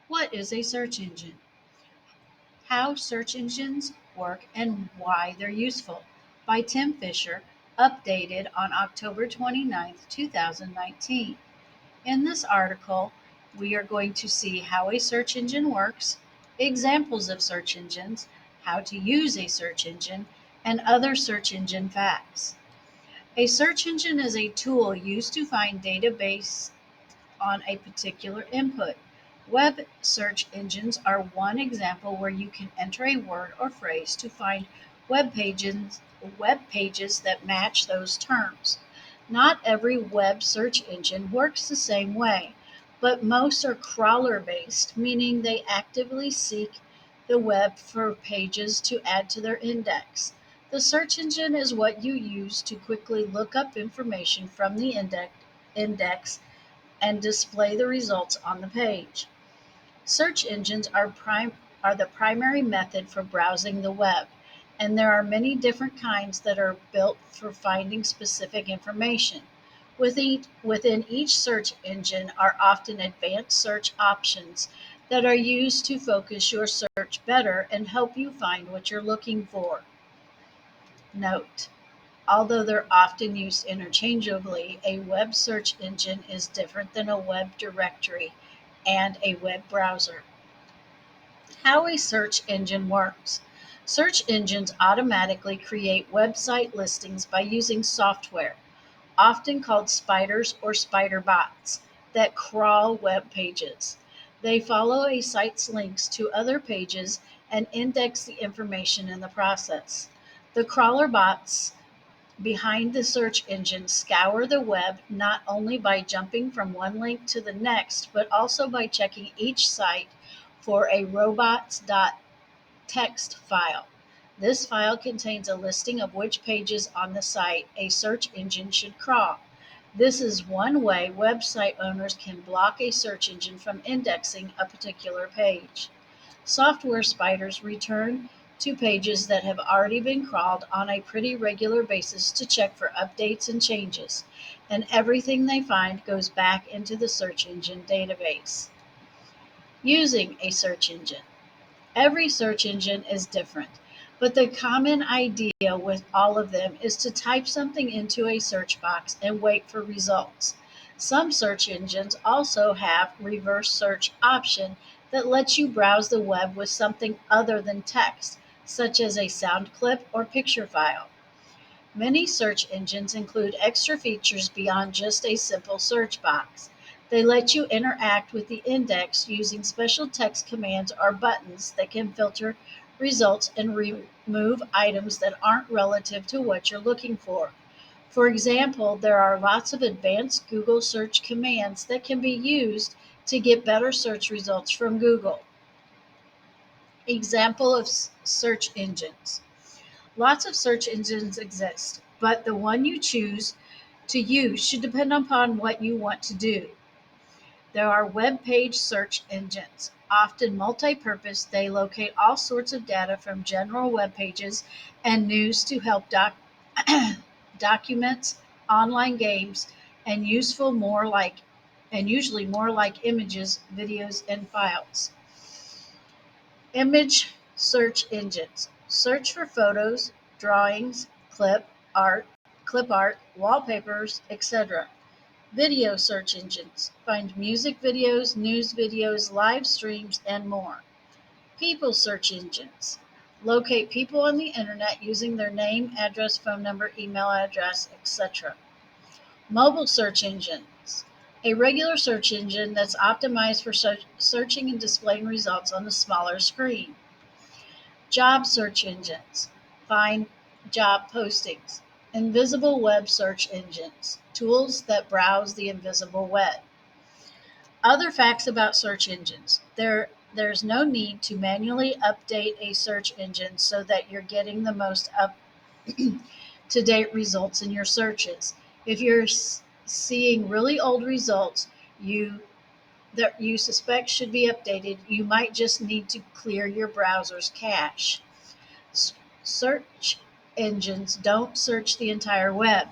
What is a search engine? How Search Engines Work and Why They're Useful by Tim Fisher, updated on October 29th, 2019. In this article, we are going to see how a search engine works, examples of search engines, how to use a search engine, and other search engine facts. A search engine is a tool used to find database on a particular input. Web search engines are one example where you can enter a word or phrase to find web pages, web pages that match those terms. Not every web search engine works the same way, but most are crawler based, meaning they actively seek the web for pages to add to their index. The search engine is what you use to quickly look up information from the index and display the results on the page. Search engines are the primary method for browsing the web, and there are many different kinds that are built for finding specific information. Within each search engine are often advanced search options that are used to focus your search better and help you find what you're looking for. Note: although they're often used interchangeably, a web search engine is different than a web directory and a web browser. How a search engine works. Search engines automatically create website listings by using software, often called spiders or spider bots, that crawl web pages. They follow a site's links to other pages and index the information in the process. The crawler bots behind the search engine scour the web not only by jumping from one link to the next, but also by checking each site for a robots.txt file. This file contains a listing of which pages on the site a search engine should crawl. This is one way website owners can block a search engine from indexing a particular page. Software spiders return to pages that have already been crawled on a pretty regular basis to check for updates and changes, and everything they find goes back into the search engine database. Using a search engine. Every search engine is different, but the common idea with all of them is to type something into a search box and wait for results. Some search engines also have reverse search option that lets you browse the web with something other than text, such as a sound clip or picture file. Many search engines include extra features beyond just a simple search box. They let you interact with the index using special text commands or buttons that can filter results and remove items that aren't relative to what you're looking for. For example, there are lots of advanced Google search commands that can be used to get better search results from Google. Example of search engines. Lots of search engines exist, but the one you choose to use should depend upon what you want to do. There are web page search engines. Often multi-purpose, they locate all sorts of data from general web pages and news to help documents, online games, and useful more like and usually more like images, videos, and files. Image search engines. Search for photos, drawings, clip art, wallpapers, etc. Video search engines. Find music videos, news videos, live streams, and more. People search engines. Locate people on the internet using their name, address, phone number, email address, etc. Mobile search engines. A regular search engine that's optimized for searching and displaying results on a smaller screen. Job search engines. Find job postings. Invisible web search engines. Tools that browse the invisible web. Other facts about search engines. There's no need to manually update a search engine so that you're getting the most up to date results in your searches. If you're seeing really old results that you suspect should be updated, you might just need to clear your browser's cache. Search engines don't search the entire web.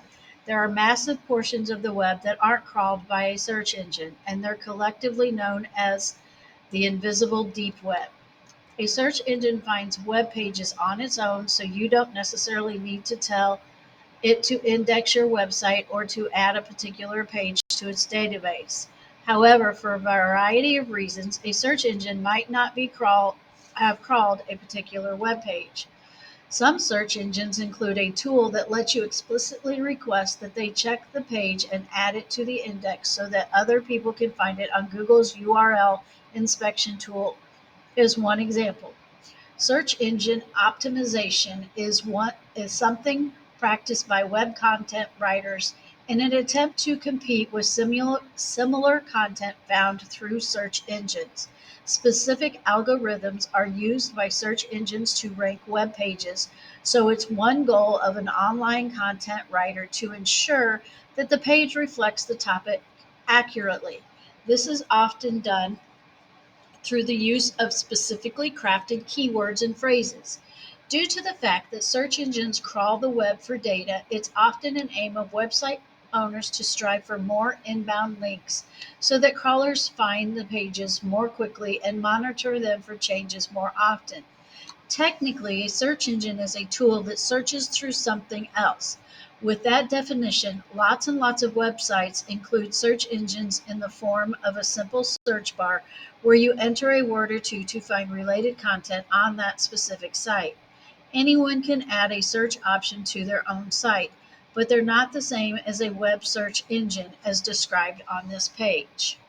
There are massive portions of the web that aren't crawled by a search engine, and they're collectively known as The invisible deep web. A search engine finds web pages on its own, so you don't necessarily need to tell it to index your website or to add a particular page to its database. However, for a variety of reasons, a search engine might not have crawled a particular web page. Some search engines include a tool that lets you explicitly request that they check the page and add it to the index so that other people can find it on Google's URL inspection tool is one example. Search engine optimization is something practiced by web content writers in an attempt to compete with similar content found through search engines. Specific algorithms are used by search engines to rank web pages, so it's one goal of an online content writer to ensure that the page reflects the topic accurately. This is often done through the use of specifically crafted keywords and phrases. Due to the fact that search engines crawl the web for data, it's often an aim of website owners to strive for more inbound links so that crawlers find the pages more quickly and monitor them for changes more often. Technically, a search engine is a tool that searches through something else. With that definition, lots and lots of websites include search engines in the form of a simple search bar where you enter a word or two to find related content on that specific site. Anyone can add a search option to their own site, but they're not the same as a web search engine as described on this page.